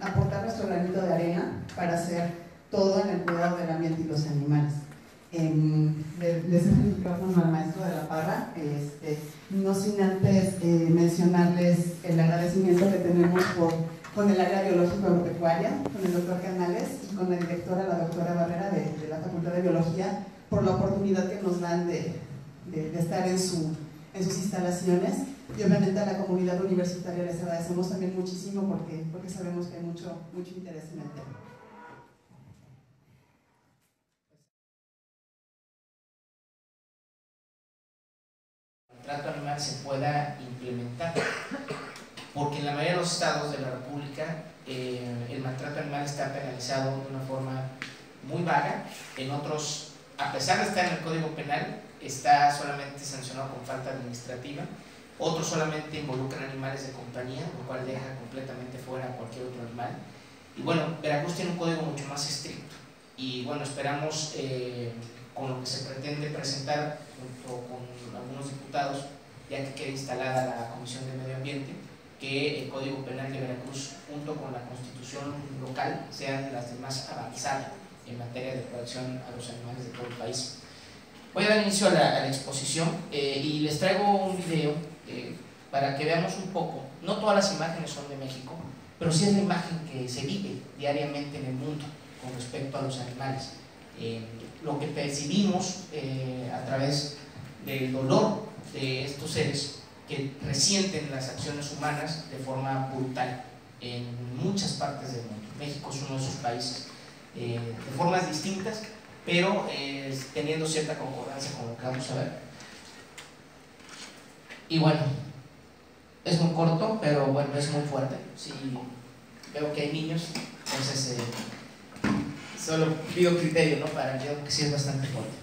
aportar nuestro granito de arena para hacer todo en el cuidado del ambiente y los animales. Les dejo el micrófono al maestro de la Parra, no sin antes mencionarles el agradecimiento que tenemos con el área biológico agropecuaria, con el doctor Canales y con la directora, la doctora Barrera de la Facultad de Biología, por la oportunidad que nos dan de estar en sus instalaciones, y obviamente a la comunidad universitaria les agradecemos también muchísimo porque sabemos que hay mucho interés en el tema. El trato animal se pueda implementar, porque en la mayoría de los estados de la República el maltrato animal está penalizado de una forma muy vaga. En otros, a pesar de estar en el Código Penal, está solamente sancionado con falta administrativa. Otros solamente involucran animales de compañía, lo cual deja completamente fuera a cualquier otro animal. Y bueno, Veracruz tiene un código mucho más estricto, y bueno, esperamos con lo que se pretende presentar junto con algunos diputados, ya que queda instalada la Comisión de Medio Ambiente, que el Código Penal de Veracruz junto con la Constitución local sean las de más avanzada en materia de protección a los animales de todo el país. Voy a dar inicio a la exposición y les traigo un video para que veamos un poco. No todas las imágenes son de México, pero sí es la imagen que se vive diariamente en el mundo con respecto a los animales. Lo que percibimos a través del dolor de estos seres que resienten las acciones humanas de forma brutal en muchas partes del mundo. México es uno de esos países, de formas distintas, pero teniendo cierta concordancia con lo que vamos a ver. Y bueno, es muy corto, pero bueno, es muy fuerte. Si veo que hay niños, entonces solo pido criterio, ¿no? Para el video, que sí es bastante fuerte.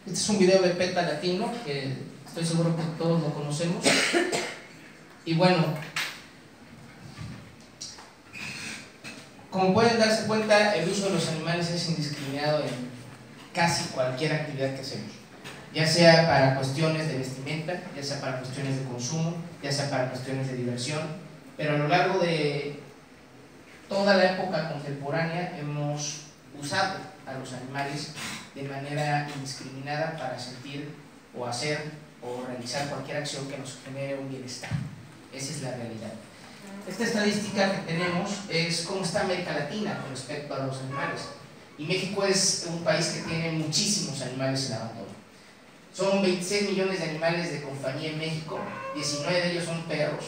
Este es un video de PETA Latino, que estoy seguro que todos lo conocemos. Y bueno, como pueden darse cuenta, el uso de los animales es indiscriminado en casi cualquier actividad que hacemos, ya sea para cuestiones de vestimenta, ya sea para cuestiones de consumo, ya sea para cuestiones de diversión, pero a lo largo de toda la época contemporánea hemos usado a los animales de manera indiscriminada para sentir o hacer o realizar cualquier acción que nos genere un bienestar. Esa es la realidad. Esta estadística que tenemos es cómo está América Latina con respecto a los animales, y México es un país que tiene muchísimos animales en abandono. Son 26 millones de animales de compañía en México, 19 de ellos son perros,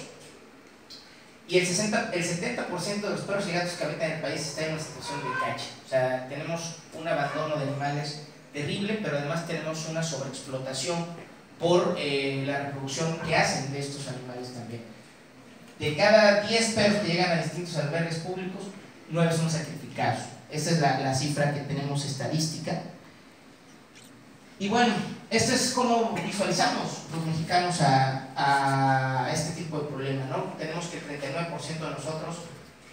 y el 70% de los perros y gatos que habitan el país está en una situación de cache. O sea, tenemos un abandono de animales terrible, pero además tenemos una sobreexplotación por la reproducción que hacen de estos animales también. De cada 10 perros que llegan a distintos albergues públicos, 9 son sacrificados. Esta es la cifra que tenemos estadística. Y bueno, esto es como visualizamos los mexicanos a este tipo de problema, ¿no? Tenemos que el 39% de nosotros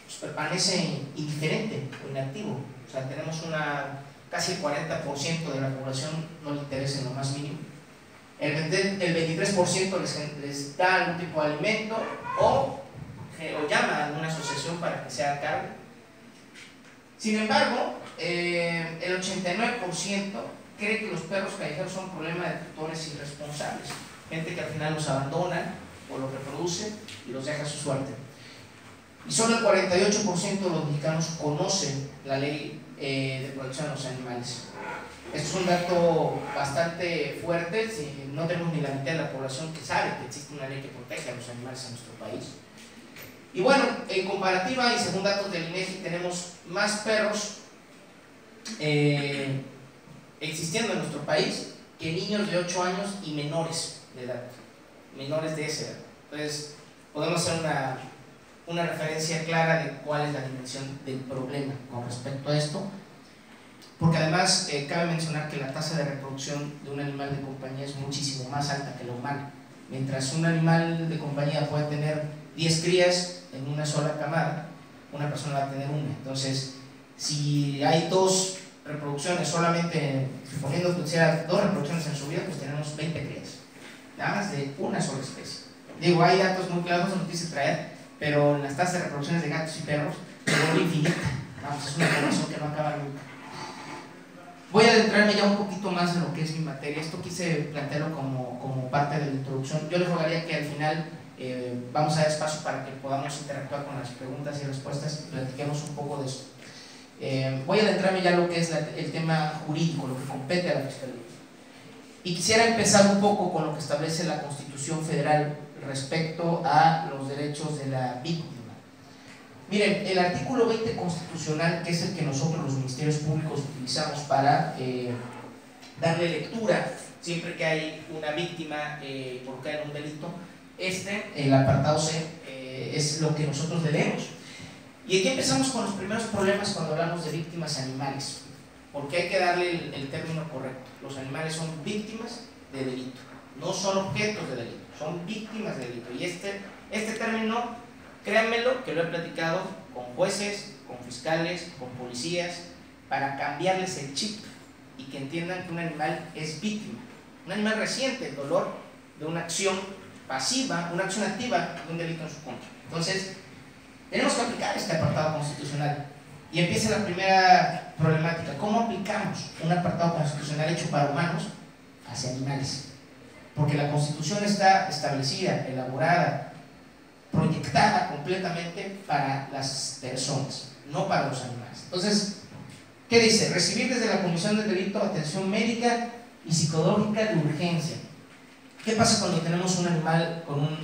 pues, permanece indiferente o inactivo. O sea, tenemos casi el 40% de la población no le interesa en lo más mínimo. El 23% les da algún tipo de alimento o llama a alguna asociación para que se haga cargo. Sin embargo, el 89% cree que los perros callejeros son un problema de tutores irresponsables, gente que al final los abandona o los reproduce y los deja a su suerte. Y solo el 48% de los mexicanos conocen la ley de protección de los animales. Esto es un dato bastante fuerte, si no tenemos ni la mitad de la población que sabe que existe una ley que protege a los animales en nuestro país. Y bueno, en comparativa y según datos del INEGI, tenemos más perros existiendo en nuestro país que niños de 8 años y menores de edad, menores de esa edad. Entonces, podemos hacer una referencia clara de cuál es la dimensión del problema con respecto a esto, porque además cabe mencionar que la tasa de reproducción de un animal de compañía es muchísimo más alta que la humana. Mientras un animal de compañía puede tener 10 crías en una sola camada, una persona va a tener una. Entonces, si hay 2 reproducciones solamente, suponiendo que sea 2 reproducciones en su vida, pues tenemos 20 crías, nada más de una sola especie. Digo, hay datos muy claros, no los quise traer, pero las tasas de reproducciones de gatos y perros son infinitas. Vamos, es una población que no acaba nunca. Voy a adentrarme ya un poquito más en lo que es mi materia. Esto quise plantearlo como parte de la introducción. Yo les rogaría que al final vamos a dar espacio para que podamos interactuar con las preguntas y respuestas y platiquemos un poco de esto. Voy a adentrarme ya en lo que es el tema jurídico, lo que compete a la Fiscalía. Y quisiera empezar un poco con lo que establece la Constitución Federal respecto a los derechos de la víctima. Miren, el artículo 20 constitucional, que es el que nosotros los ministerios públicos utilizamos para darle lectura siempre que hay una víctima por caer en un delito, el apartado C, es lo que nosotros leemos. Y aquí empezamos con los primeros problemas cuando hablamos de víctimas animales, porque hay que darle el término correcto. Los animales son víctimas de delito, no son objetos de delito, son víctimas de delito. Y este término, créanmelo, que lo he platicado con jueces, con fiscales, con policías, para cambiarles el chip y que entiendan que un animal es víctima. Un animal reciente el dolor de una acción pasiva, una acción activa de un delito en su contra. Entonces, tenemos que aplicar este apartado constitucional. Y empieza la primera problemática. ¿Cómo aplicamos un apartado constitucional hecho para humanos hacia animales? Porque la Constitución está establecida, elaborada, proyectada completamente para las personas, no para los animales. Entonces, ¿qué dice? Recibir desde la comisión del delito atención médica y psicológica de urgencia. ¿Qué pasa cuando tenemos un animal con un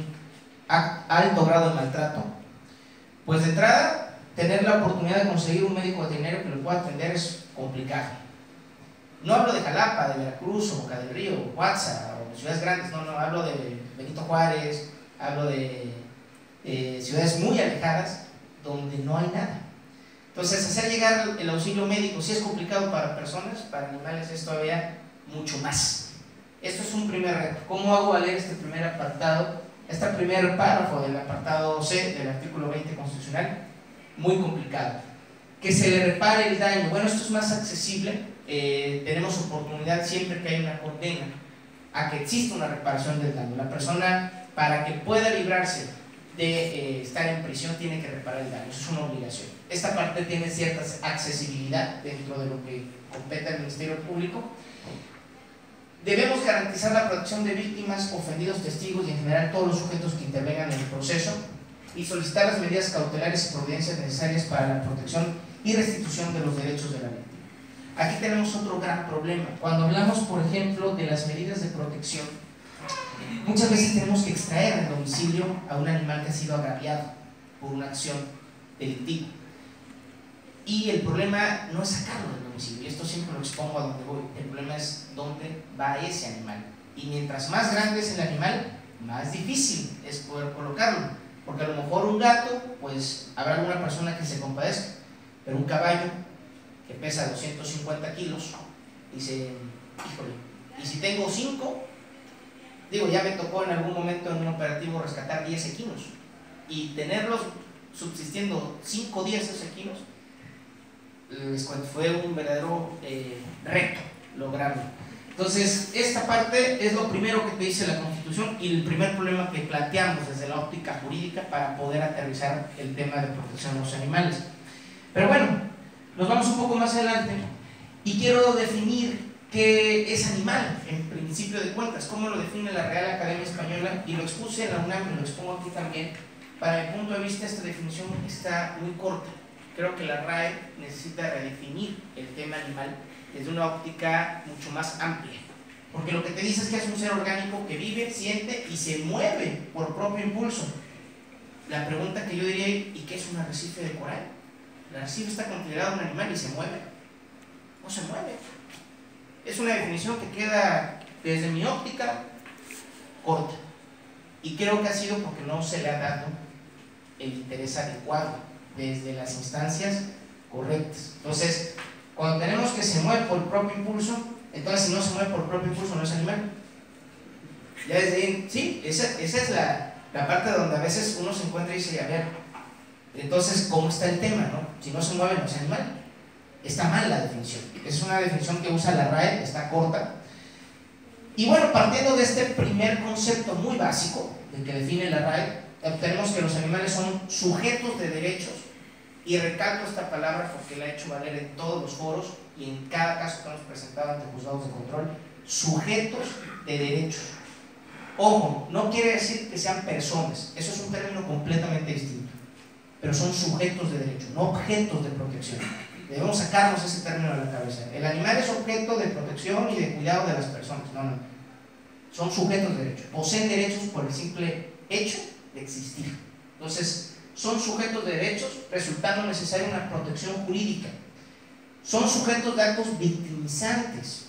alto grado de maltrato? Pues de entrada, tener la oportunidad de conseguir un médico veterinario que lo pueda atender es complicado. No hablo de Jalapa, de Veracruz, o Boca del Río, o Huautla, o ciudades grandes, no, hablo de Benito Juárez, hablo de ciudades muy alejadas donde no hay nada. Entonces, hacer llegar el auxilio médico, si es complicado para personas, para animales es todavía mucho más. Esto es un primer reto. ¿Cómo hago valer este primer apartado, este primer párrafo del apartado C del artículo 20 constitucional? Muy complicado. Que se le repare el daño. Bueno, esto es más accesible. Tenemos oportunidad siempre que hay una condena a que exista una reparación del daño. La persona, para que pueda librarse de estar en prisión, tiene que reparar el daño. Eso es una obligación. Esta parte tiene cierta accesibilidad dentro de lo que compete al Ministerio Público. Debemos garantizar la protección de víctimas, ofendidos, testigos y en general todos los sujetos que intervengan en el proceso y solicitar las medidas cautelares y providencias necesarias para la protección y restitución de los derechos de la víctima. Aquí tenemos otro gran problema. Cuando hablamos, por ejemplo, de las medidas de protección, muchas veces tenemos que extraer del domicilio a un animal que ha sido agraviado por una acción delictiva. Y el problema no es sacarlo del domicilio, y esto siempre lo expongo a donde voy. El problema es dónde va ese animal. Y mientras más grande es el animal, más difícil es poder colocarlo. Porque a lo mejor un gato, pues habrá alguna persona que se compadezca, pero un caballo que pesa 250 kilos, dice, híjole, y si tengo 5, digo, ya me tocó en algún momento en un operativo rescatar 10 equinos, y tenerlos subsistiendo 5 días esos equinos, les cuento, fue un verdadero reto lograrlo. Entonces, esta parte es lo primero que te dice la Constitución y el primer problema que planteamos desde la óptica jurídica para poder aterrizar el tema de protección de los animales. Pero bueno, Nos vamos un poco más adelante y quiero definir qué es animal, en principio de cuentas, cómo lo define la Real Academia Española, y lo expuse en la UNAM y lo expongo aquí también. Para mi punto de vista, esta definición está muy corta. Creo que la RAE necesita redefinir el tema animal desde una óptica mucho más amplia, porque lo que te dice es que es un ser orgánico que vive, siente y se mueve por propio impulso. La pregunta que yo diría, ¿y qué es un arrecife de coral? El arrecife está considerado un animal y se mueve. No se mueve. Es una definición que queda, desde mi óptica, corta, y creo que ha sido porque no se le ha dado el interés adecuado desde las instancias correctas. Entonces, cuando tenemos que se mueve por propio impulso, entonces si no se mueve por propio impulso no es animal. Ya desde ahí, sí, esa es la parte donde a veces uno se encuentra y dice, a ver, entonces, ¿cómo está el tema, no? Si no se mueve no es animal. Está mal la definición. Es una definición que usa la RAE, está corta. Y bueno, partiendo de este primer concepto muy básico del que define la RAE, obtenemos que los animales son sujetos de derechos, y recalco esta palabra porque la he hecho valer en todos los foros y en cada caso que hemos presentado ante juzgados de control: sujetos de derechos. Ojo, no quiere decir que sean personas, eso es un término completamente distinto, pero son sujetos de derecho, no objetos de protección. Debemos sacarnos ese término de la cabeza. El animal es objeto de protección y de cuidado de las personas. No, no. Son sujetos de derecho. Poseen derechos por el simple hecho de existir. Entonces, son sujetos de derechos, resultando necesaria una protección jurídica. Son sujetos de actos victimizantes,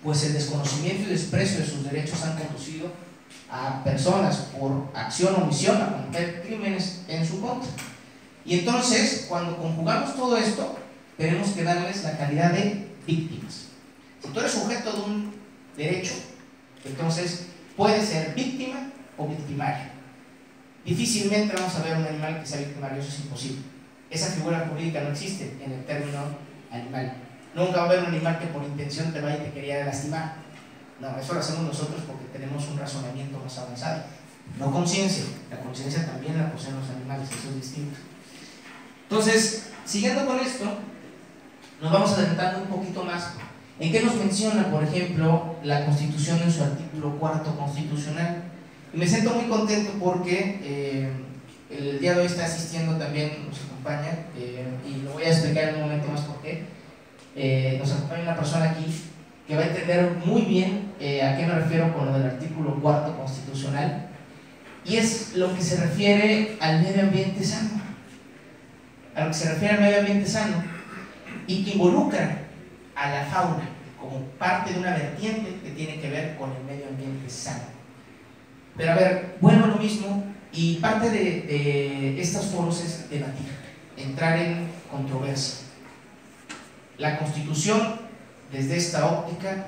pues el desconocimiento y desprecio de sus derechos han conducido a personas por acción o omisión a cometer crímenes en su contra. Y entonces, cuando conjugamos todo esto, tenemos que darles la calidad de víctimas. Si tú eres sujeto de un derecho, entonces puedes ser víctima o victimario. Difícilmente vamos a ver un animal que sea victimario, eso es imposible. Esa figura jurídica no existe en el término animal. Nunca va a haber un animal que por intención te vaya y te quería lastimar. No, eso lo hacemos nosotros porque tenemos un razonamiento más avanzado. No conciencia, la conciencia también la poseen los animales, eso es distinto. Entonces, siguiendo con esto, nos vamos adelantando un poquito más. ¿En qué nos menciona, por ejemplo, la Constitución en su artículo 4 constitucional? Y me siento muy contento porque el día de hoy está asistiendo también, nos acompaña, y lo voy a explicar en un momento más por qué. Nos acompaña una persona aquí que va a entender muy bien a qué me refiero con lo del artículo 4 constitucional, y es lo que se refiere al medio ambiente sano. A lo que se refiere al medio ambiente sano, y que involucra a la fauna como parte de una vertiente que tiene que ver con el medio ambiente sano. Pero a ver, vuelvo a lo mismo, y parte de estos foros es debatir, entrar en controversia. La Constitución, desde esta óptica,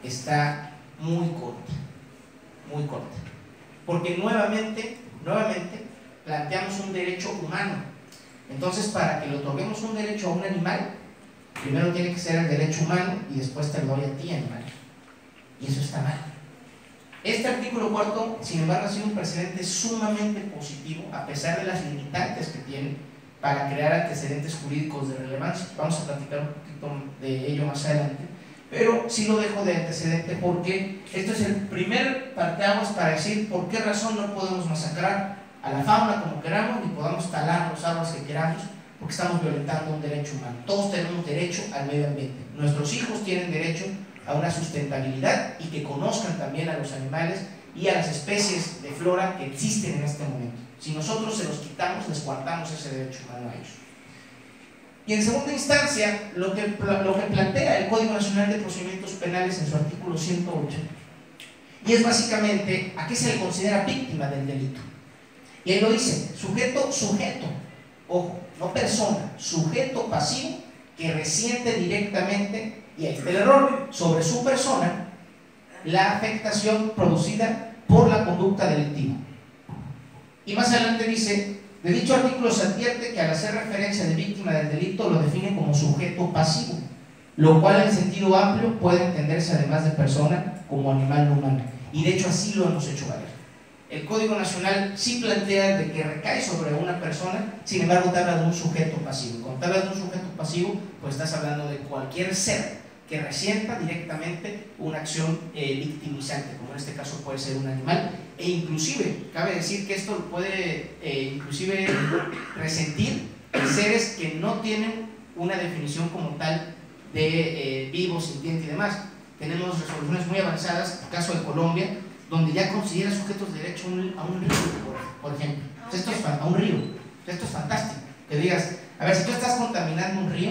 está muy corta, porque nuevamente planteamos un derecho humano. Entonces, para que le otorguemos un derecho a un animal, primero tiene que ser el derecho humano y después te lo doy a ti, animal. Y eso está mal. Este artículo 4, sin embargo, ha sido un precedente sumamente positivo, a pesar de las limitantes que tiene para crear antecedentes jurídicos de relevancia. Vamos a platicar un poquito de ello más adelante, pero sí lo dejo de antecedente porque esto es el primer parteaguas para decir por qué razón no podemos masacrar a la fauna como queramos, ni podamos talar los árboles que queramos, porque estamos violentando un derecho humano. Todos tenemos derecho al medio ambiente. Nuestros hijos tienen derecho a una sustentabilidad y que conozcan también a los animales y a las especies de flora que existen en este momento. Si nosotros se los quitamos, les coartamos ese derecho humano a ellos. Y en segunda instancia, lo que plantea el Código Nacional de Procedimientos Penales en su artículo 108, y es básicamente a qué se le considera víctima del delito. Y ahí lo dice: sujeto, ojo, no persona, sujeto pasivo que resiente directamente, y ahí está el error, sobre su persona la afectación producida por la conducta delictiva. Y más adelante dice: de dicho artículo se advierte que al hacer referencia de víctima del delito lo define como sujeto pasivo, lo cual en sentido amplio puede entenderse además de persona como animal no humano. Y de hecho así lo hemos hecho valer. El Código Nacional sí plantea de que recae sobre una persona, sin embargo te habla de un sujeto pasivo. Cuando te habla de un sujeto pasivo, pues estás hablando de cualquier ser que resienta directamente una acción victimizante, como en este caso puede ser un animal, e inclusive, cabe decir que esto puede inclusive resentir seres que no tienen una definición como tal de vivo, sintiente y demás. Tenemos resoluciones muy avanzadas, el caso de Colombia, donde ya considera sujetos de derecho a un río, por ejemplo. A un río. Esto es fantástico. Que digas, a ver, si tú estás contaminando un río,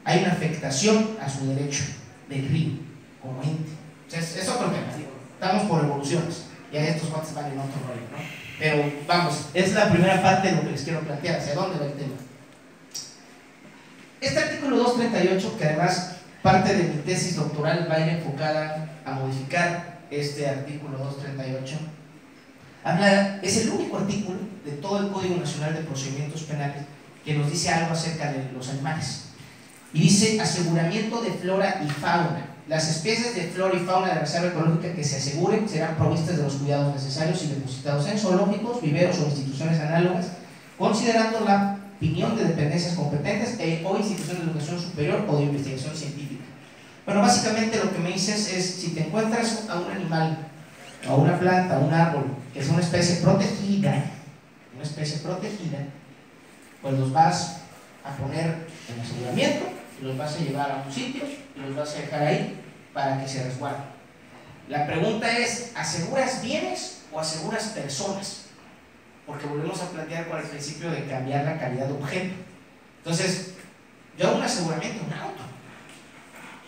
hay una afectación a su derecho del río como ente. O sea, es otro tema. Estamos por evoluciones. Ya estos cuates van en otro rollo, ¿no? Pero vamos, es la primera parte de lo que les quiero plantear. ¿Hacia dónde va el tema? Este artículo 238, que además parte de mi tesis doctoral va a ir enfocada a modificar este artículo 238, es el único artículo de todo el Código Nacional de Procedimientos Penales que nos dice algo acerca de los animales. Y dice: aseguramiento de flora y fauna. Las especies de flora y fauna de la reserva ecológica que se aseguren serán provistas de los cuidados necesarios y depositados en zoológicos, viveros o instituciones análogas, considerando la opinión de dependencias competentes o instituciones de educación superior o de investigación científica. Bueno, básicamente lo que me dices es: si te encuentras a un animal, a una planta, a un árbol, que es una especie protegida, pues los vas a poner en aseguramiento, y los vas a llevar a un sitio y los vas a dejar ahí para que se resguarden. La pregunta es: ¿aseguras bienes o aseguras personas? Porque volvemos a plantear con el principio de cambiar la calidad de objeto. Entonces, yo hago un aseguramiento, un auto,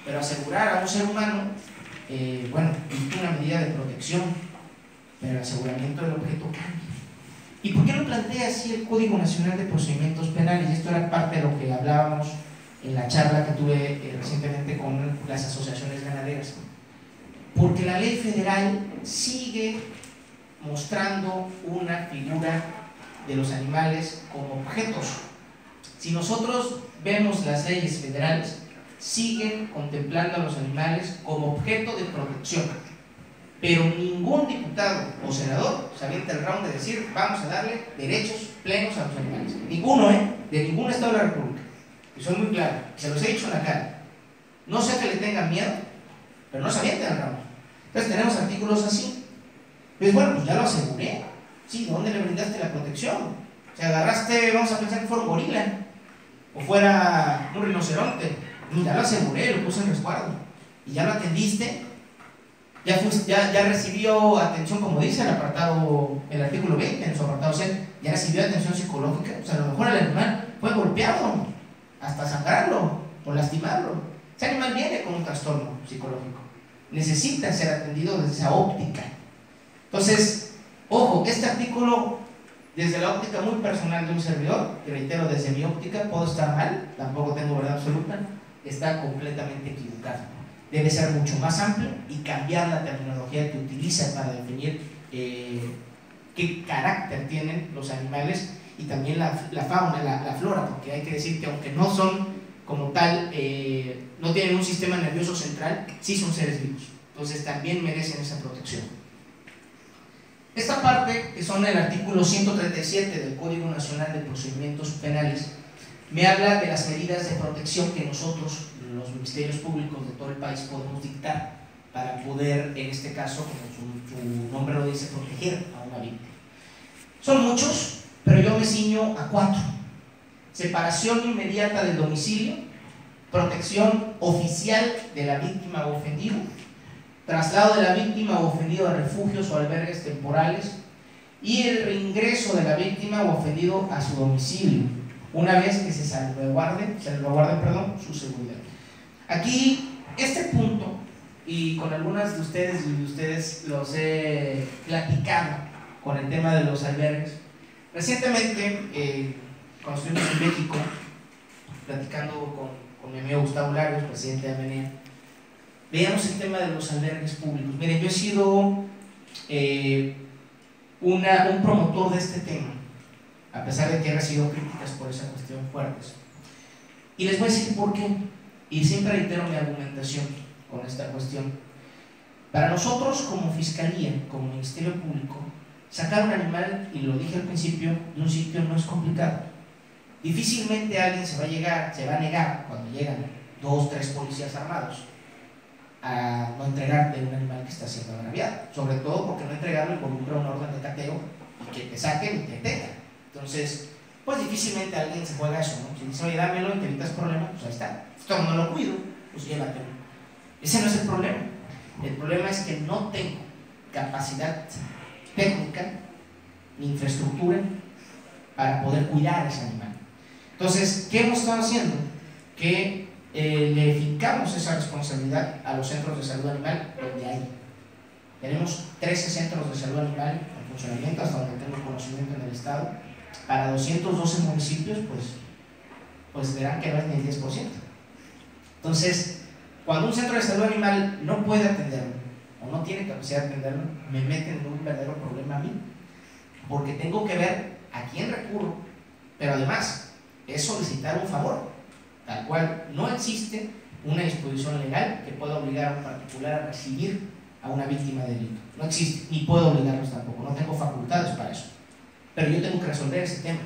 pero asegurar a un ser humano, bueno, es una medida de protección, pero el aseguramiento del objeto cambia. ¿Y por qué lo plantea así el Código Nacional de Procedimientos Penales? Y esto era parte de lo que hablábamos en la charla que tuve recientemente con las asociaciones ganaderas. Porque la ley federal sigue mostrando una figura de los animales como objetos. Si nosotros vemos las leyes federales, siguen contemplando a los animales como objeto de protección, pero ningún diputado o senador se avienta el round de decir: vamos a darle derechos plenos a los animales. Ninguno, de ningún estado de la República. Y soy muy claro, se los he dicho en la cara. No sé que le tengan miedo, pero no se avienten el round. Entonces tenemos artículos así. Pues bueno, pues ya lo aseguré. Sí, ¿dónde le brindaste la protección? O sea, agarraste, vamos a pensar que fuera un gorila o fuera un rinoceronte. Ya lo aseguré, lo puse en resguardo. Y ya lo atendiste. Ya recibió atención, como dice el artículo 20, en su apartado C, ya recibió atención psicológica. O sea, a lo mejor el animal fue golpeado, hasta sangrarlo o lastimarlo. Ese animal viene con un trastorno psicológico. Necesita ser atendido desde esa óptica. Entonces, ojo, este artículo, desde la óptica muy personal de un servidor, que reitero, desde mi óptica, puedo estar mal, tampoco tengo verdad absoluta, está completamente equivocado. Debe ser mucho más amplio y cambiar la terminología que utiliza para definir qué carácter tienen los animales y también la fauna, la flora, porque hay que decir que aunque no son como tal, no tienen un sistema nervioso central, sí son seres vivos. Entonces también merecen esa protección. Esta parte, que son el artículo 137 del Código Nacional de Procedimientos Penales, me habla de las medidas de protección que nosotros, los ministerios públicos de todo el país, podemos dictar para poder, en este caso, como su nombre lo dice, proteger a una víctima. Son muchos, pero yo me ciño a 4. Separación inmediata del domicilio, protección oficial de la víctima o ofendido, traslado de la víctima o ofendido a refugios o albergues temporales y el reingreso de la víctima o ofendido a su domicilio, una vez que se salvaguarde su seguridad. Aquí, este punto, y con algunas de ustedes los he platicado con el tema de los albergues. Recientemente, cuando estuvimos en México, platicando con mi amigo Gustavo Larios, presidente de AMENEA, veíamos el tema de los albergues públicos. Miren, yo he sido un promotor de este tema, a pesar de que he recibido críticas por esa cuestión fuertes. Y les voy a decir por qué. Y siempre reitero mi argumentación con esta cuestión. Para nosotros, como Fiscalía, como Ministerio Público, sacar un animal, y lo dije al principio, de un sitio no es complicado. Difícilmente alguien se va a negar cuando llegan 2 o 3 policías armados a no entregarte un animal que está siendo agraviado, sobre todo porque no entregarlo involucra una orden de cateo y que te saquen y te detengan. Entonces, pues difícilmente alguien se juega eso, ¿no? Si dice, oye, dámelo y te evitas problemas, pues ahí está. Esto no lo cuido, pues llévatelo. Ese no es el problema. El problema es que no tengo capacidad técnica ni infraestructura para poder cuidar a ese animal. Entonces, ¿qué hemos estado haciendo? Que le fincamos esa responsabilidad a los centros de salud animal donde hay. Tenemos 13 centros de salud animal en funcionamiento, hasta donde tengo conocimiento en el estado. Para 212 municipios, pues verán que no es ni el 10%. Entonces, cuando un centro de salud animal no puede atenderlo, o no tiene capacidad de atenderlo, me meten en un verdadero problema a mí, porque tengo que ver a quién recurro, pero además es solicitar un favor, tal cual no existe una disposición legal que pueda obligar a un particular a recibir a una víctima de delito. No existe, ni puedo obligarlos tampoco, no tengo facultades para eso. Pero yo tengo que resolver ese tema.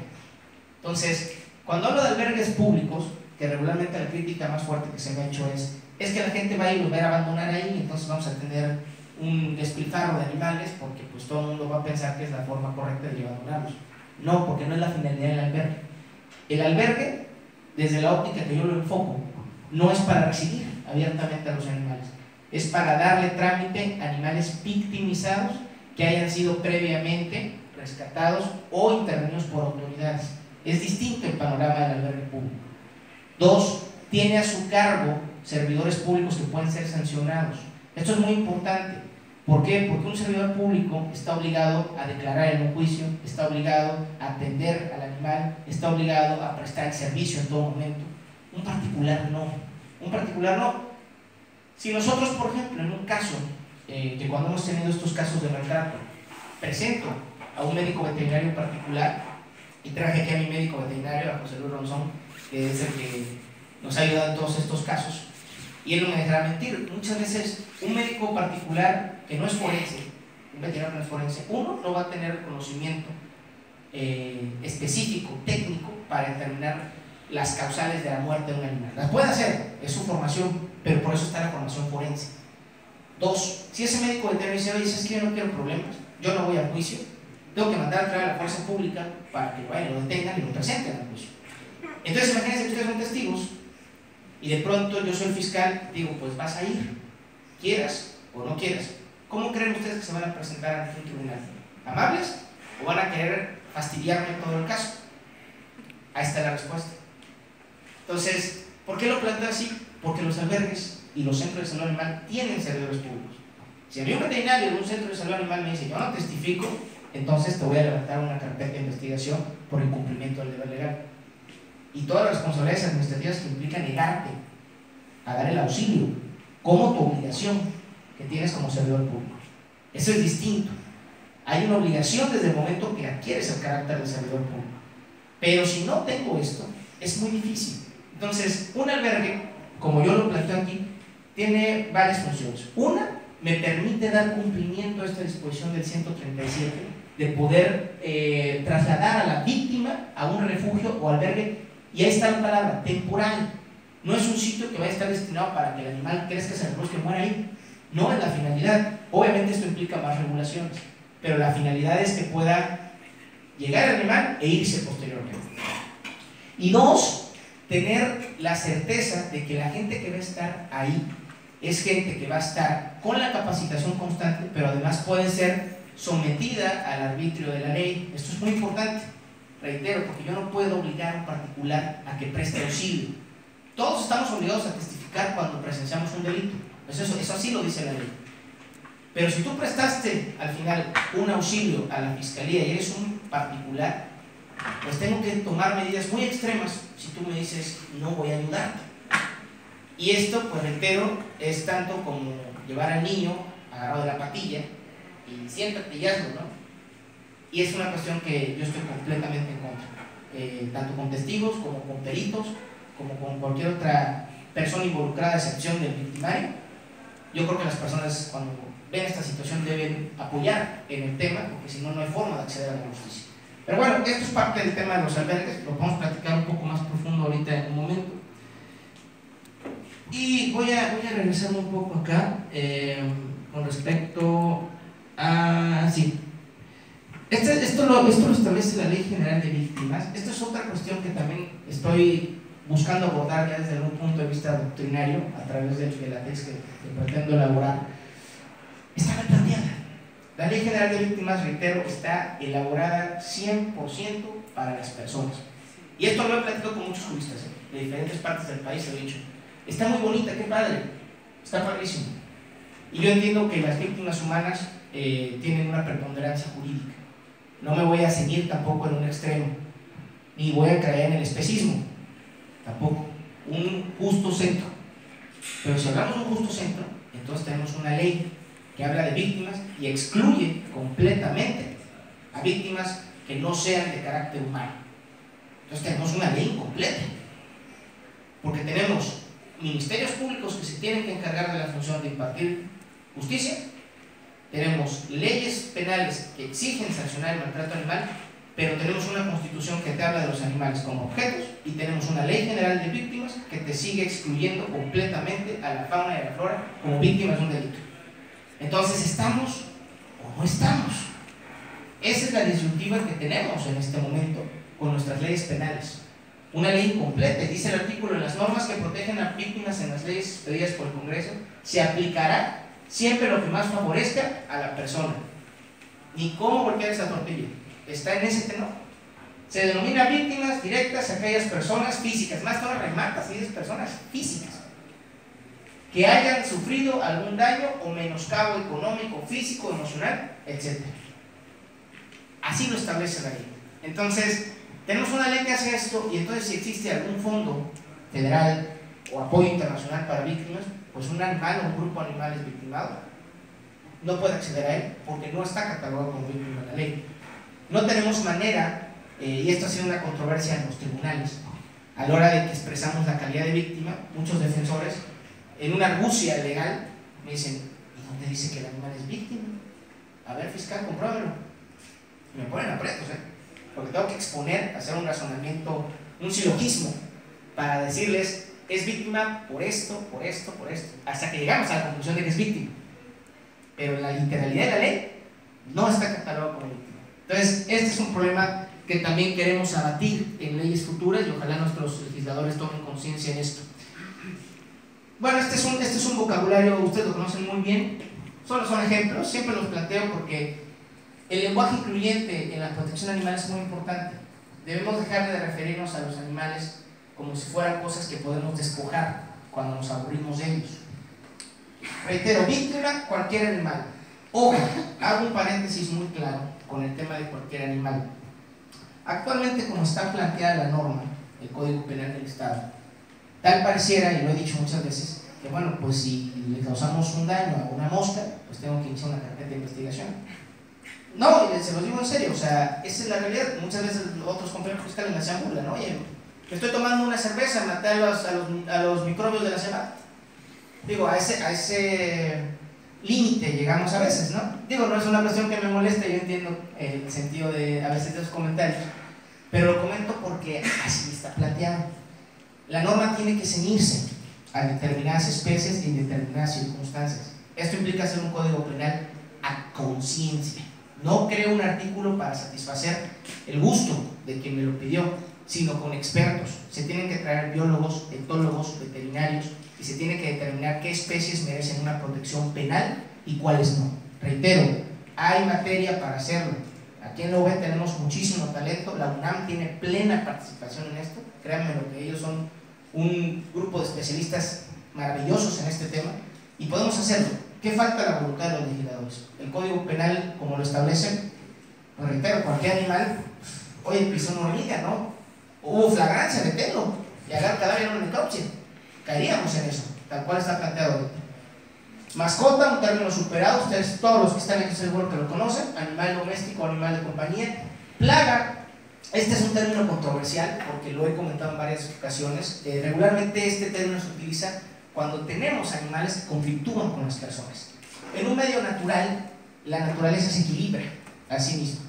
Entonces, cuando hablo de albergues públicos, que regularmente la crítica más fuerte que se me ha hecho es que la gente va a ir y los va a abandonar ahí, y entonces vamos a tener un despilfarro de animales, porque pues todo el mundo va a pensar que es la forma correcta de abandonarlos. No, porque no es la finalidad del albergue. El albergue, desde la óptica que yo lo enfoco, no es para recibir abiertamente a los animales, es para darle trámite a animales victimizados que hayan sido previamente rescatados o intervenidos por autoridades. Es distinto el panorama del albergue público. 2, tiene a su cargo servidores públicos que pueden ser sancionados. Esto es muy importante. ¿Por qué? Porque un servidor público está obligado a declarar en un juicio, está obligado a atender al animal, está obligado a prestar el servicio en todo momento. Un particular no. Un particular no. Si nosotros, por ejemplo, en un caso, que cuando hemos tenido estos casos de maltrato, presento a un médico veterinario particular, y traje aquí a mi médico veterinario, a José Luis Ronzón, que es el que nos ha ayudado en todos estos casos, y él no me dejará mentir. Muchas veces un médico particular que no es forense, un veterinario no es forense, uno no va a tener conocimiento específico, técnico, para determinar las causales de la muerte de un animal. Las puede hacer, es su formación, pero por eso está la formación forense. 2, si ese médico veterinario dice, oye, es que yo no quiero problemas, yo no voy al juicio, tengo que mandar a traer a la fuerza pública para que vayan, lo detengan y lo presenten al juicio. Entonces imagínense que ustedes son testigos y de pronto yo soy el fiscal, digo, pues vas a ir, quieras o no quieras. ¿Cómo creen ustedes que se van a presentar ante un tribunal? ¿Amables o van a querer fastidiarme todo el caso? Ahí está la respuesta. Entonces, ¿por qué lo planteo así? Porque los albergues y los centros de salud animal tienen servidores públicos. Si a mí un veterinario de un centro de salud animal me dice, yo no testifico, entonces te voy a levantar una carpeta de investigación por incumplimiento del deber legal. Y todas las responsabilidades administrativas que implican negarte a dar el auxilio como tu obligación que tienes como servidor público. Eso es distinto. Hay una obligación desde el momento que adquieres el carácter de servidor público. Pero si no tengo esto, es muy difícil. Entonces, un albergue, como yo lo planteo aquí, tiene varias funciones. Una, me permite dar cumplimiento a esta disposición del 137 de poder trasladar a la víctima a un refugio o albergue, y ahí está la palabra, temporal. No es un sitio que vaya a estar destinado para que el animal crezca, se reproduzca y muera ahí. No es la finalidad. Obviamente esto implica más regulaciones, pero la finalidad es que pueda llegar al animal e irse posteriormente. Y 2, tener la certeza de que la gente que va a estar ahí es gente que va a estar con la capacitación constante, pero además puede ser sometida al arbitrio de la ley. Esto es muy importante, reitero, porque yo no puedo obligar a un particular a que preste auxilio. Todos estamos obligados a testificar cuando presenciamos un delito, eso así lo dice la ley. Pero si tú prestaste al final un auxilio a la fiscalía y eres un particular, pues tengo que tomar medidas muy extremas si tú me dices no voy a ayudarte. Y esto, pues reitero, es tanto como llevar al niño agarrado de la patilla y siéntate y hazlo, ¿no? Y es una cuestión que yo estoy completamente en contra, tanto con testigos como con peritos, como con cualquier otra persona involucrada, a excepción del victimario. Yo creo que las personas, cuando ven esta situación, deben apoyar en el tema, porque si no, no hay forma de acceder a la justicia. Pero bueno, esto es parte del tema de los albergues, lo podemos platicar un poco más profundo ahorita en un momento. Y voy a regresarme un poco acá con respecto a... Sí. Esto lo establece la Ley General de Víctimas. Esto es otra cuestión que también estoy buscando abordar ya desde un punto de vista doctrinario, a través de la tesis que pretendo elaborar. Está mal planteada. La Ley General de Víctimas, reitero, está elaborada 100% para las personas. Y esto lo he platicado con muchos juristas de diferentes partes del país, lo he dicho. Está muy bonita, qué padre, está padrísimo. Y yo entiendo que las víctimas humanas tienen una preponderancia jurídica. No me voy a seguir tampoco en un extremo, ni voy a caer en el especismo, tampoco. Un justo centro. Pero si hablamos de un justo centro, entonces tenemos una ley que habla de víctimas y excluye completamente a víctimas que no sean de carácter humano. Entonces tenemos una ley incompleta, porque tenemos ministerios públicos que se tienen que encargar de la función de impartir justicia, tenemos leyes penales que exigen sancionar el maltrato animal, pero tenemos una constitución que te habla de los animales como objetos y tenemos una ley general de víctimas que te sigue excluyendo completamente a la fauna y a la flora como víctimas de un delito. Entonces, ¿estamos o no estamos? Esa es la disyuntiva que tenemos en este momento con nuestras leyes penales. Una ley incompleta, dice el artículo: en las normas que protegen a víctimas en las leyes pedidas por el Congreso, se aplicará siempre lo que más favorezca a la persona. Ni cómo voltear esa tortilla, está en ese tenor. Se denomina víctimas directas a aquellas personas físicas, más todas rematas y personas físicas, que hayan sufrido algún daño o menoscabo económico, físico, emocional, etc. Así lo establece la ley. Entonces, tenemos una ley que hace esto, y entonces si existe algún fondo federal o apoyo internacional para víctimas, pues un animal o un grupo de animales victimados no puede acceder a él porque no está catalogado como víctima en la ley. No tenemos manera, y esto ha sido una controversia en los tribunales, a la hora de que expresamos la calidad de víctima, muchos defensores, en una argucia legal, me dicen: ¿y dónde dice que el animal es víctima? A ver, fiscal, compruébelo. Y me ponen aprietos, porque tengo que exponer, hacer un razonamiento, un silogismo, para decirles: es víctima por esto, por esto, por esto, hasta que llegamos a la conclusión de que es víctima. Pero la literalidad de la ley no está catalogada como víctima. Entonces, este es un problema que también queremos abatir en leyes futuras, y ojalá nuestros legisladores tomen conciencia en esto. Bueno, este es un vocabulario, ustedes lo conocen muy bien, solo son ejemplos, siempre los planteo porque el lenguaje incluyente en la protección animal es muy importante. Debemos dejar de referirnos a los animales como si fueran cosas que podemos despojar cuando nos aburrimos de ellos. Reitero, víctima, cualquier animal. Ojo, hago un paréntesis muy claro con el tema de cualquier animal. Actualmente, como está planteada la norma, el Código Penal del Estado, tal pareciera, y lo he dicho muchas veces, que bueno, pues si le causamos un daño a una mosca, pues tengo que iniciar una carpeta de investigación. No, se los digo en serio, o sea, esa es la realidad. Muchas veces otros compañeros fiscales me hacían burla, ¿no? Oye, estoy tomando una cerveza, maté a los microbios de la semana. Digo, a ese límite llegamos a veces, ¿no? Digo, no es una cuestión que me moleste, yo entiendo el sentido de a veces de los comentarios, pero lo comento porque así está planteado. La norma tiene que ceñirse a determinadas especies y en determinadas circunstancias. Esto implica hacer un código penal a conciencia. No creo un artículo para satisfacer el gusto de quien me lo pidió, sino con expertos. Se tienen que traer biólogos, etólogos, veterinarios, y se tiene que determinar qué especies merecen una protección penal y cuáles no. Reitero, hay materia para hacerlo. Aquí en la UB tenemos muchísimo talento, la UNAM tiene plena participación en esto, créanme lo que ellos son un grupo de especialistas maravillosos en este tema, y podemos hacerlo. ¿Qué falta? La voluntad de los legisladores. El Código Penal, como lo establecen, pues reitero, cualquier animal, oye, pisó una hormiga, ¿no? Hubo flagrancia, deténlo, y agarra el cadáver en una necropsia. Caeríamos en eso, tal cual está planteado ahorita. Mascota, un término superado, ustedes, todos los que están aquí seguro que lo conocen. Animal doméstico, animal de compañía. Plaga, este es un término controversial porque lo he comentado en varias ocasiones. Regularmente este término se utiliza cuando tenemos animales que conflictúan con las personas. En un medio natural, la naturaleza se equilibra a sí misma.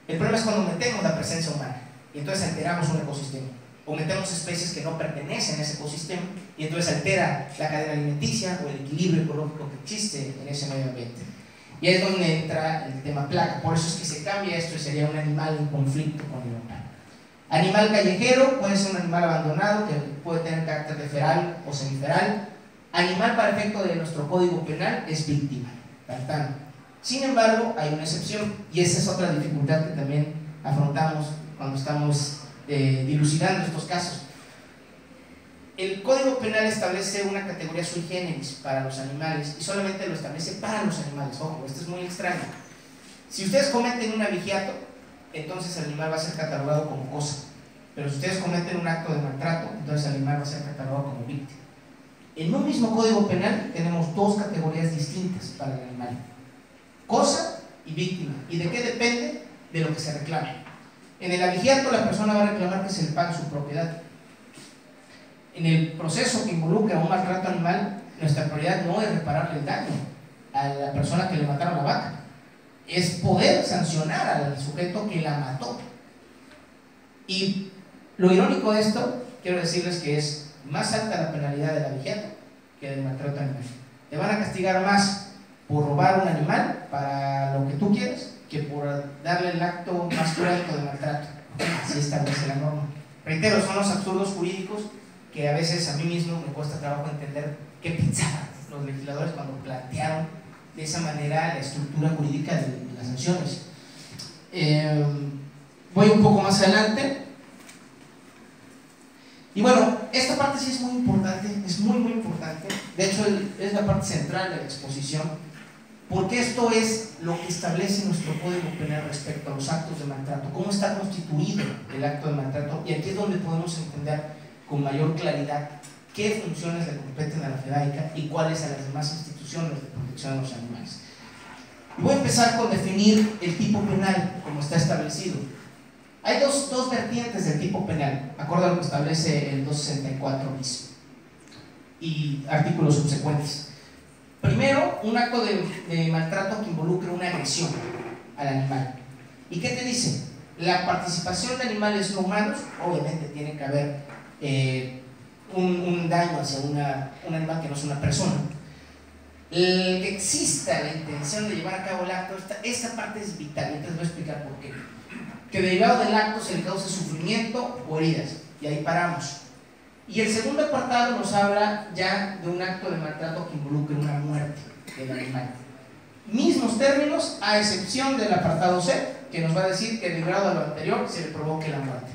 El problema es cuando metemos la presencia humana y entonces alteramos un ecosistema, o metemos especies que no pertenecen a ese ecosistema y entonces altera la cadena alimenticia o el equilibrio ecológico que existe en ese medio ambiente. Y ahí es donde entra el tema plaga. Por eso es que se cambia esto y sería un animal en conflicto con el humano. Animal callejero puede ser un animal abandonado que puede tener carácter de feral o semiferal. Animal para efecto de nuestro código penal es víctima. Tartán. Sin embargo, hay una excepción y esa es otra dificultad que también afrontamos cuando estamos dilucidando estos casos. El Código Penal establece una categoría sui generis para los animales y solamente lo establece para los animales. Ojo, esto es muy extraño. Si ustedes cometen un abigeato, entonces el animal va a ser catalogado como cosa. Pero si ustedes cometen un acto de maltrato, entonces el animal va a ser catalogado como víctima. En un mismo Código Penal tenemos dos categorías distintas para el animal: cosa y víctima. ¿Y de qué depende? De lo que se reclame. En el abigeato la persona va a reclamar que se le pague su propiedad. En el proceso que involucra un maltrato animal, nuestra prioridad no es repararle el daño a la persona que le mataron la vaca, es poder sancionar al sujeto que la mató. Y lo irónico de esto, quiero decirles que es más alta la penalidad del abigeato que del maltrato animal. Te van a castigar más por robar un animal para lo que tú quieres que por darle el acto más cruento de maltrato. Así establece la norma. Reitero, son los absurdos jurídicos que a veces a mí mismo me cuesta trabajo entender qué pensaban los legisladores cuando plantearon de esa manera la estructura jurídica de las sanciones. Voy un poco más adelante. Y bueno, esta parte sí es muy importante, es muy importante. De hecho, es la parte central de la exposición, porque esto es lo que establece nuestro Código Penal respecto a los actos de maltrato, cómo está constituido el acto de maltrato, y aquí es donde podemos entender con mayor claridad qué funciones le competen a la FEDAICA y cuáles a las demás instituciones de protección de los animales. Voy a empezar con definir el tipo penal como está establecido. Hay dos vertientes del tipo penal, acorde a lo que establece el 264 bis y artículos subsecuentes. Primero, un acto de maltrato que involucre una agresión al animal. ¿Y qué te dice? La participación de animales no humanos, obviamente tiene que haber un daño hacia un animal que no es una persona. El que exista la intención de llevar a cabo el acto, esta parte es vital, y te voy a explicar por qué. Que derivado del acto se le cause sufrimiento o heridas, y ahí paramos. Y el segundo apartado nos habla ya de un acto de maltrato que involucre una muerte del animal. Mismos términos, a excepción del apartado C, que nos va a decir que derivado de lo anterior se le provoque la muerte.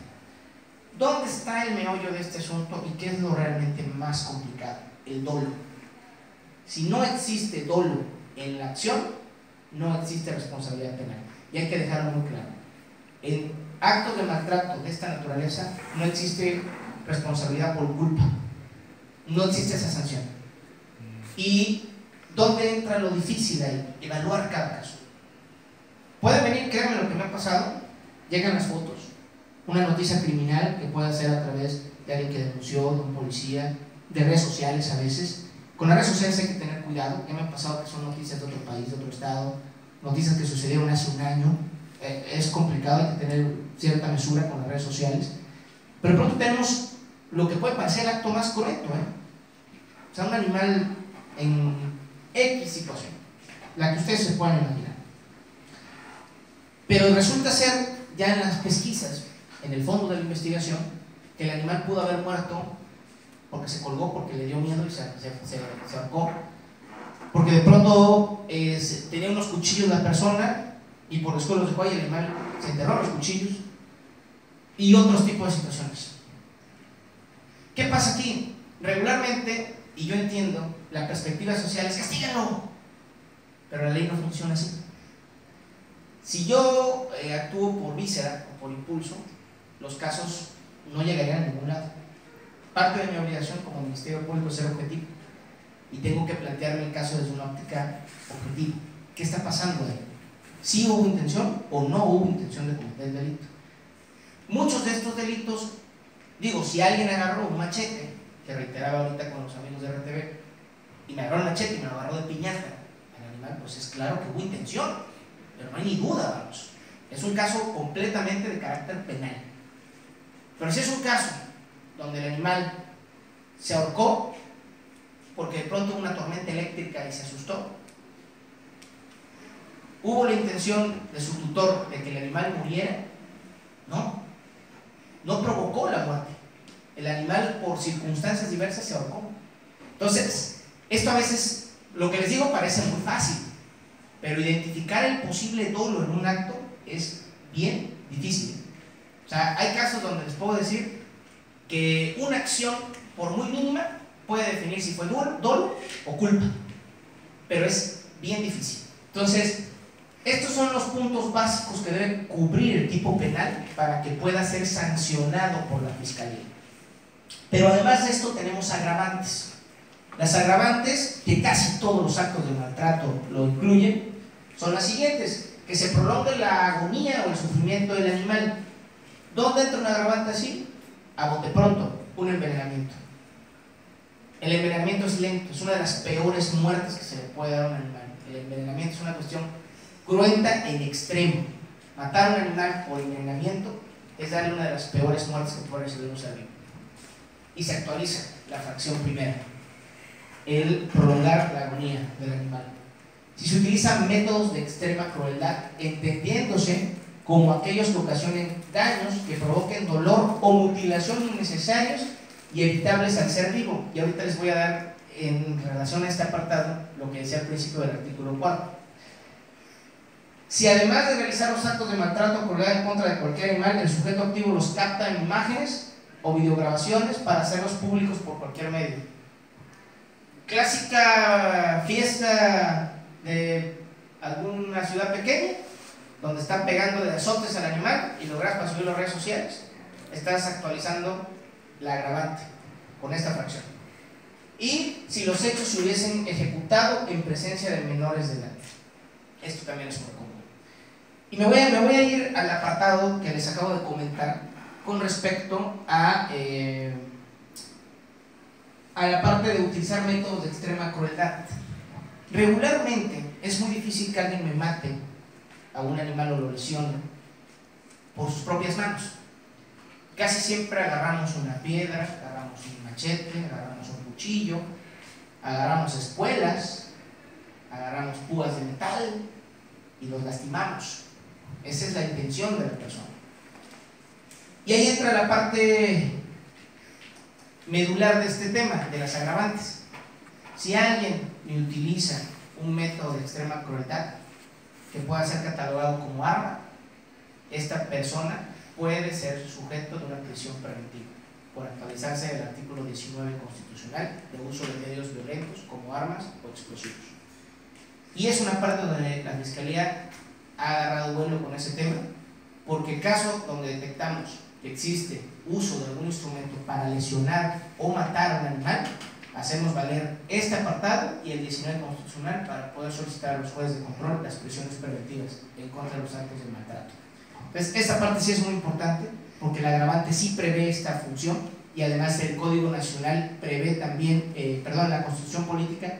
¿Dónde está el meollo de este asunto y qué es lo realmente más complicado? El dolo. Si no existe dolo en la acción, no existe responsabilidad penal. Y hay que dejarlo muy claro. En actos de maltrato de esta naturaleza no existe responsabilidad por culpa. No existe esa sanción. ¿Y dónde entra lo difícil ahí? Evaluar cada caso. Pueden venir, créanme lo que me ha pasado, llegan las fotos, una noticia criminal que puede ser a través de alguien que denunció, de un policía, de redes sociales a veces. Con las redes sociales hay que tener cuidado. Ya me ha pasado que son noticias de otro país, de otro estado, noticias que sucedieron hace un año. Es complicado, hay que tener cierta mesura con las redes sociales. Pero pronto tenemos lo que puede parecer el acto más correcto, o sea, un animal en X situación, la que ustedes se puedan imaginar. Pero resulta ser, ya en las pesquisas, en el fondo de la investigación, que el animal pudo haber muerto porque se colgó, porque le dio miedo y se ahorcó, porque de pronto tenía unos cuchillos la persona y por los cuales los dejó ahí, el animal se enterró los cuchillos, y otros tipos de situaciones. ¿Qué pasa aquí? Regularmente, y yo entiendo, la perspectiva social es castígalo, pero la ley no funciona así. Si yo actúo por víscera o por impulso, los casos no llegarían a ningún lado. Parte de mi obligación como Ministerio Público es ser objetivo, y tengo que plantearme el caso desde una óptica objetiva. ¿Qué está pasando ahí? ¿Sí hubo intención o no hubo intención de cometer el delito? Muchos de estos delitos, digo, si alguien agarró un machete, que reiteraba ahorita con los amigos de RTV, y me agarró el machete y me lo agarró de piñata al animal, pues es claro que hubo intención, pero no hay ni duda, vamos. Es un caso completamente de carácter penal. Pero si es un caso donde el animal se ahorcó porque de pronto hubo una tormenta eléctrica y se asustó, hubo la intención de su tutor de que el animal muriera, no provocó la muerte. El animal, por circunstancias diversas, se ahorcó. Entonces, esto a veces, lo que les digo parece muy fácil, pero identificar el posible dolo en un acto es bien difícil. O sea, hay casos donde les puedo decir que una acción, por muy mínima, puede definir si fue dolo o culpa, pero es bien difícil. Entonces, estos son los puntos básicos que debe cubrir el tipo penal para que pueda ser sancionado por la Fiscalía. Pero además de esto tenemos agravantes. Las agravantes, que casi todos los actos de maltrato lo incluyen, son las siguientes: que se prolongue la agonía o el sufrimiento del animal. ¿Dónde entra un agravante así? A bote pronto, un envenenamiento. El envenenamiento es lento, es una de las peores muertes que se le puede dar a un animal. El envenenamiento es una cuestión cruenta en extremo. Matar a un animal por envenenamiento es darle una de las peores muertes que puede recibir un ser vivo. Y se actualiza la fracción primera, el prolongar la agonía del animal. Si se utilizan métodos de extrema crueldad, entendiéndose como aquellos que ocasionen daños que provoquen dolor o mutilación innecesarios y evitables al ser vivo. Y ahorita les voy a dar, en relación a este apartado, lo que decía al principio del artículo 4. Si además de realizar los actos de maltrato o crueldad en contra de cualquier animal, el sujeto activo los capta en imágenes o videograbaciones para hacerlos públicos por cualquier medio. Clásica fiesta de alguna ciudad pequeña, donde están pegando de azotes al animal y logras para subir a las redes sociales, estás actualizando la agravante con esta fracción. Y si los hechos se hubiesen ejecutado en presencia de menores de edad, esto también es muy común. Y me voy a ir al apartado que les acabo de comentar con respecto a la parte de utilizar métodos de extrema crueldad. Regularmente es muy difícil que alguien me mate a un animal o lo lesione por sus propias manos. Casi siempre agarramos una piedra, agarramos un machete, agarramos un cuchillo, agarramos espuelas, agarramos púas de metal y los lastimamos. Esa es la intención de la persona. Y ahí entra la parte medular de este tema, de las agravantes. Si alguien utiliza un método de extrema crueldad que pueda ser catalogado como arma, esta persona puede ser sujeto de una prisión preventiva por actualizarse del artículo 19 constitucional de uso de medios violentos como armas o explosivos. Y es una parte donde la Fiscalía ha agarrado vuelo con ese tema, porque caso donde detectamos que existe uso de algún instrumento para lesionar o matar a un animal, hacemos valer este apartado y el 19 constitucional para poder solicitar a los jueces de control las prisiones preventivas en contra de los actos de maltrato. Entonces, esta parte sí es muy importante, porque el agravante sí prevé esta función, y además el Código Nacional prevé también, la Constitución Política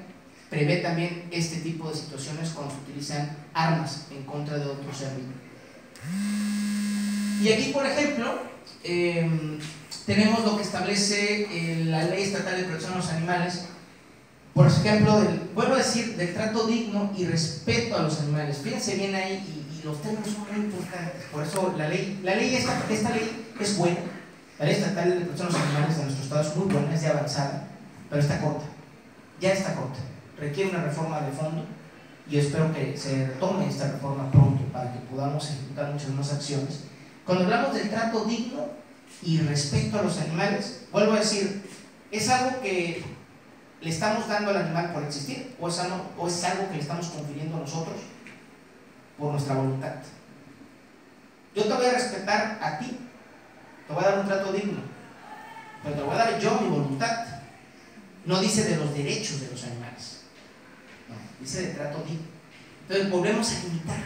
prevé también este tipo de situaciones cuando se utilizan armas en contra de otro ser vivo. Y aquí, por ejemplo, tenemos lo que establece la Ley Estatal de Protección a los Animales, por ejemplo, vuelvo a decir, del trato digno y respeto a los animales. Fíjense bien ahí, y los términos son muy importantes. Por eso esta ley es buena. La Ley Estatal de Protección a los Animales de nuestro estado es muy buena, es de avanzada, pero está corta. Ya está corta. Requiere una reforma de fondo, y espero que se retome esta reforma pronto para que podamos ejecutar muchas más acciones. Cuando hablamos del trato digno y respeto a los animales, vuelvo a decir, ¿es algo que le estamos dando al animal por existir, o es algo que le estamos confiriendo a nosotros por nuestra voluntad? Yo te voy a respetar a ti, te voy a dar un trato digno, pero te voy a dar yo mi voluntad. No dice de los derechos de los animales, no, dice de trato digno. Entonces volvemos a limitar,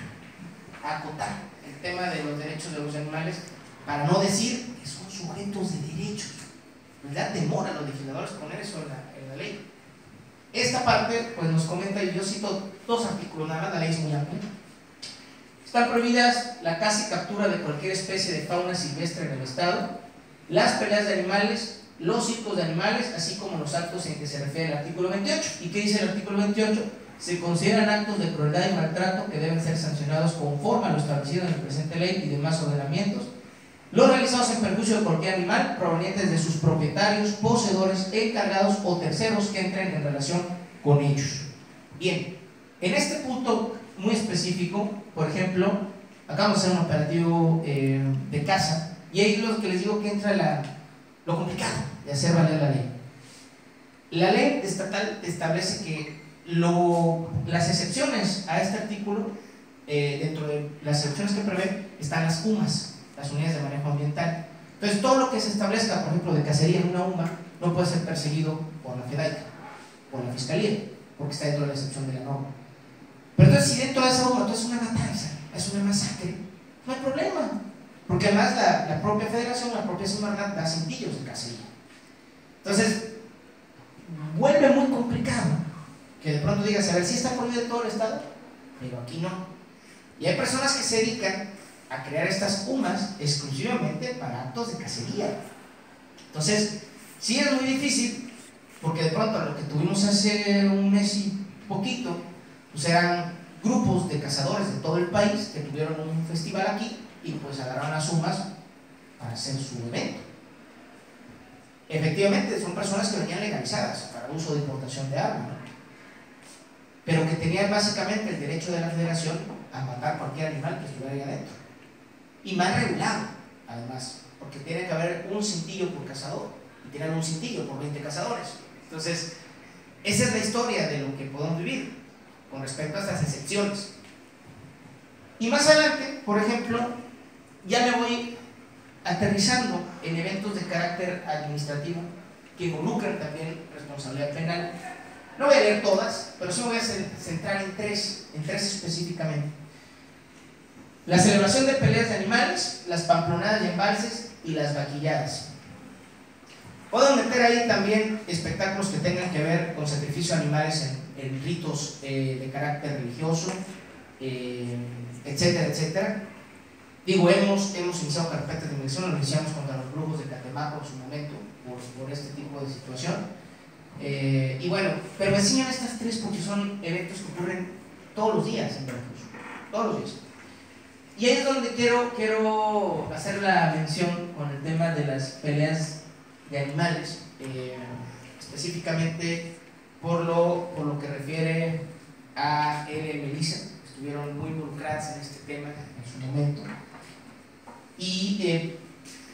a acotar el tema de los derechos de los animales, para no decir que son sujetos de derechos. Les da temor a los legisladores poner eso en la ley. Esta parte pues nos comenta, y yo cito dos artículos nada más, la ley es muy amplia. Están prohibidas la caza y captura de cualquier especie de fauna silvestre en el estado, las peleas de animales, los circos de animales, así como los actos en que se refiere el artículo 28. ¿Y qué dice el artículo 28? Se consideran actos de crueldad y maltrato que deben ser sancionados conforme a lo establecido en la presente ley y demás ordenamientos, los realizados en perjuicio de cualquier animal provenientes de sus propietarios, poseedores, encargados o terceros que entren en relación con ellos. Bien, en este punto muy específico, por ejemplo, acabamos de hacer un operativo de caza, y ahí es lo que les digo que entra lo complicado de hacer valer la ley. La ley estatal establece que las excepciones a este artículo, dentro de las excepciones que prevé, están las UMAs, las unidades de manejo ambiental. Entonces, todo lo que se establezca, por ejemplo, de cacería en una UMA, no puede ser perseguido por la FEDAICA, por la Fiscalía, porque está dentro de la excepción de la norma. Pero entonces, si dentro de esa UMA es una matanza, es una masacre, no hay problema, porque además la propia federación, la propia Semarnat da cintillos de cacería. Entonces, vuelve muy complicado que de pronto digas, a ver, si está prohibido en todo el estado, pero aquí no. Y hay personas que se dedican a crear estas UMAs exclusivamente para actos de cacería. Entonces, sí es muy difícil, porque de pronto lo que tuvimos hace un mes y poquito, pues eran grupos de cazadores de todo el país que tuvieron un festival aquí y pues agarraron las UMAs para hacer su evento. Efectivamente, son personas que venían legalizadas para uso de importación de armas, ¿no? Pero que tenían básicamente el derecho de la federación a matar cualquier animal que estuviera ahí adentro. Y más regulado, además, porque tiene que haber un cintillo por cazador y tienen un cintillo por 20 cazadores. Entonces, esa es la historia de lo que podemos vivir con respecto a estas excepciones. Y más adelante, por ejemplo, ya me voy aterrizando en eventos de carácter administrativo que involucran también responsabilidad penal. No voy a leer todas, pero sí me voy a centrar en tres específicamente. La celebración de peleas de animales, las pamplonadas y embalses y las vaquilladas. Puedo meter ahí también espectáculos que tengan que ver con sacrificio de animales en ritos de carácter religioso, etcétera, etcétera. Digo, hemos iniciado carpetas de investigación, lo iniciamos contra los brujos de Catemaco en su momento por este tipo de situación. Y bueno, pero me enseñan estas tres porque son eventos que ocurren todos los días en Veracruz, todos los días. Y ahí es donde quiero hacer la mención con el tema de las peleas de animales, específicamente por lo que refiere a él y Melissa, que estuvieron muy involucradas en este tema en su momento. Y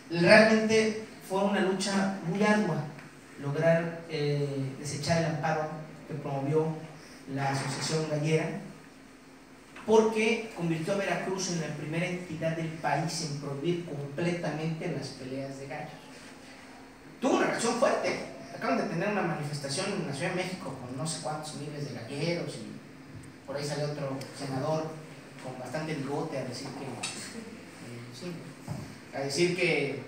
realmente fue una lucha muy ardua lograr desechar el amparo que promovió la Asociación Gallera, porque convirtió a Veracruz en la primera entidad del país en prohibir completamente las peleas de gallos. Tuvo una reacción fuerte. Acaban de tener una manifestación en la Ciudad de México con no sé cuántos miles de galleros, y por ahí salió otro senador con bastante bigote a decir que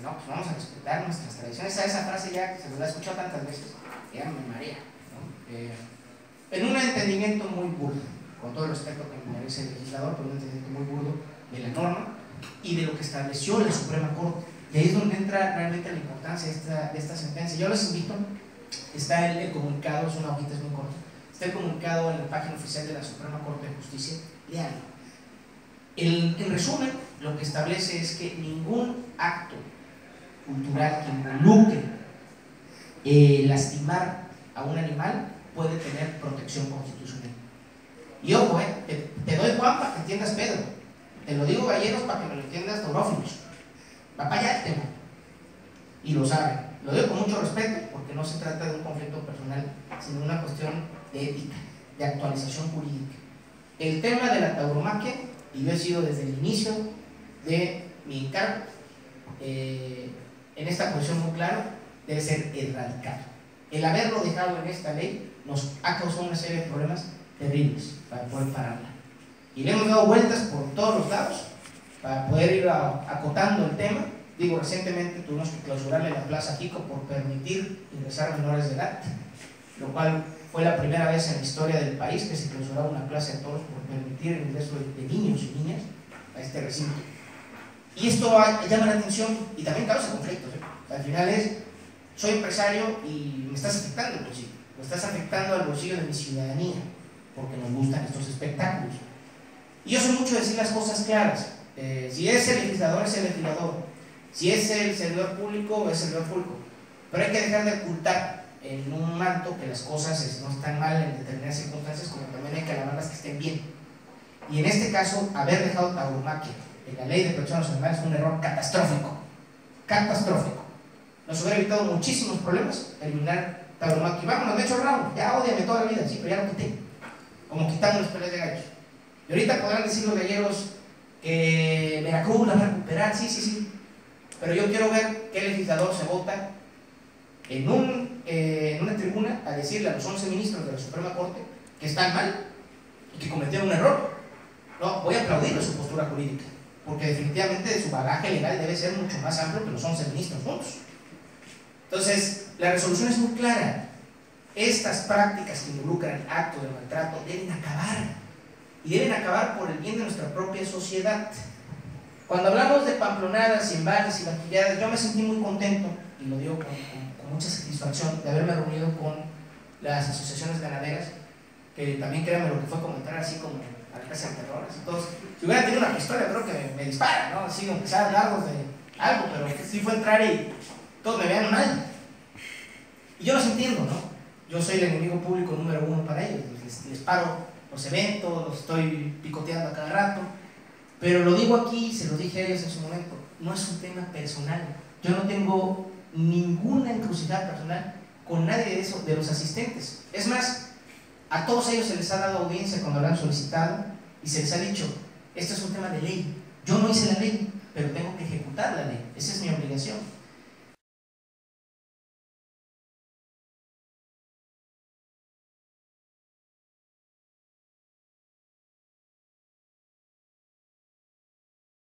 no, pues vamos a respetar nuestras tradiciones. Esa frase ya que se la he escuchado tantas veces, ya me marea, ¿no? En un entendimiento muy burdo, con todo el respeto que me merece el legislador, pero un entendimiento muy burdo de la norma y de lo que estableció la Suprema Corte. Y ahí es donde entra realmente la importancia de esta sentencia. Yo les invito, está el comunicado, es una hojita, es muy corta, está el comunicado en la página oficial de la Suprema Corte de Justicia, léanlo. En resumen, lo que establece es que ningún acto cultural que involucre lastimar a un animal puede tener protección constitucional. Y ojo, te doy Juan para que entiendas Pedro, te lo digo Gallegos para que me lo entiendas Taurófilos. Va para allá el tema, y lo saben. Lo digo con mucho respeto, porque no se trata de un conflicto personal, sino de una cuestión de ética, de actualización jurídica. El tema de la tauromaquia, y yo he sido desde el inicio de mi encargo en esta posición muy clara, debe ser erradicado. El haberlo dejado en esta ley nos ha causado una serie de problemas terribles para poder pararla, y le hemos dado vueltas por todos los lados para poder ir acotando el tema. Digo, recientemente tuvimos que clausurarle la Plaza Jico por permitir ingresar a menores de edad, lo cual Fue la primera vez en la historia del país que se clausuraba una clase de toros por permitir el ingreso de niños y niñas a este recinto. Y esto llama la atención y también causa conflictos. Al final soy empresario y me estás afectando el bolsillo, me estás afectando al bolsillo de mi ciudadanía, porque nos gustan estos espectáculos. Y yo soy mucho de decir las cosas claras. Si es el legislador, es el legislador. Si es el servidor público, es el servidor público. Pero hay que dejar de ocultar en un manto que las cosas no están mal en determinadas circunstancias, como también hay que alabarlas que estén bien. Y en este caso, haber dejado tauromaquia en la ley de protección de los animales fue un error catastrófico. Catastrófico. Nos hubiera evitado muchísimos problemas eliminar tauromaquia. Vámonos, me he hecho rabo, ya ódiame toda la vida, sí, pero ya lo quité. Como quitamos las peleas de gallos. Y ahorita podrán decir los galleros que Veracruz la va a recuperar, sí. Pero yo quiero ver qué legislador se vota en una tribuna a decirle a los 11 ministros de la Suprema Corte que están mal y que cometieron un error. No, voy a aplaudirle su postura jurídica, porque definitivamente su bagaje legal debe ser mucho más amplio que los 11 ministros juntos. Entonces, la resolución es muy clara. Estas prácticas que involucran actos de maltrato deben acabar, y deben acabar por el bien de nuestra propia sociedad. Cuando hablamos de pamplonadas, y embalses y vaquilladas, yo me sentí muy contento, y lo digo con mucha satisfacción, de haberme reunido con las asociaciones ganaderas, que también créanme lo que fue como entrar así como a la casa de terror. Entonces, si hubiera tenido una pistola, creo que me disparan, ¿no? Así, aunque sea largos de algo, pero sí fue entrar y todos me vean mal. Y yo los entiendo, ¿no? Yo soy el enemigo público número 1 para ellos. Les paro los eventos, los estoy picoteando a cada rato. Pero lo digo aquí, se lo dije a ellos en su momento, no es un tema personal. Yo no tengo ninguna encrucijada personal con nadie de los asistentes. Es más, a todos ellos se les ha dado audiencia cuando lo han solicitado y se les ha dicho, esto es un tema de ley. Yo no hice la ley, pero tengo que ejecutar la ley. Esa es mi obligación.